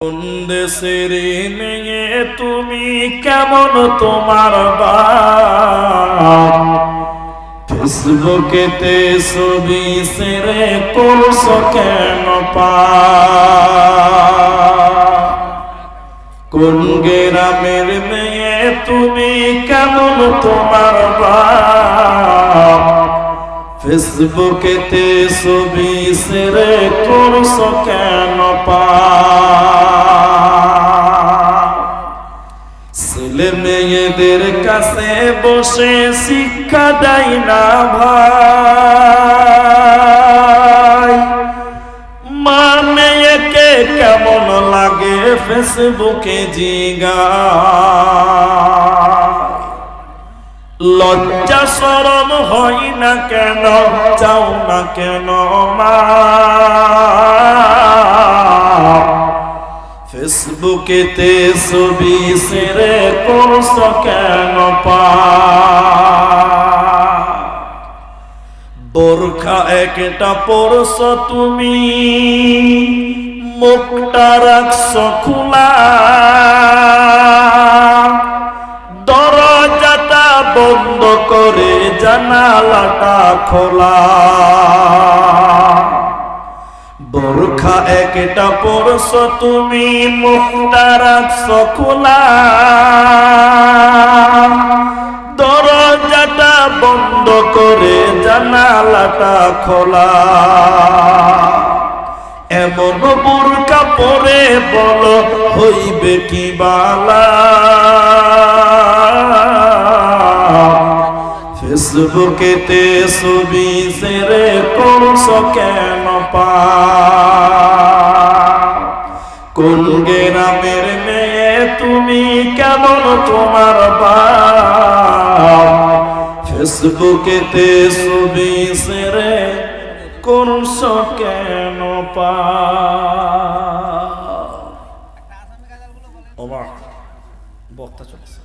কোন দেশের মেয়ে তুমি, কেমন তোমার বাপ? ফেসবুকেতে ছবি ছেড়ে করছো কেন পাপ? কোন গ্রামের মেয়ে তুমি, কেমন তোমার বাপ? ফেসবুকেতে ছবি ছেড়ে করছো কেন পাপ? ছেলে মেয়েদের কাছে বসে শিক্ষা দেয় না ভাই, মা মেয়েকে কেমন লাগে ফেসবুকে জিগায়। লজ্জা শরম হয় না কেন, চাও না কেন মা? ফেসবুকেতে ছবি ছেড়ে করছো কেন পাপ? বোরখা একটা পরছো তুমি, মুখটা রাখছো খোলা, দরজাটা বন্ধ করে জানালাটা খোলা। বোরখা একটা পরছো তুমি, মুখটা রাখছো খোলা, দরজাটা বন্ধ করে জানালাটা খোলা। এমন বোরখা পরে বলো হইবে কি বালা? ফেসবুকেতে ছবি ছেড়ে করছো কেন পাপ? কোন গ্রামের মেয়ে তুমি, কেমন তোমার বাপ? ফেসবুকেতে ছবি ছেড়ে করছো কেন পাপ? বক্তা চলেছে।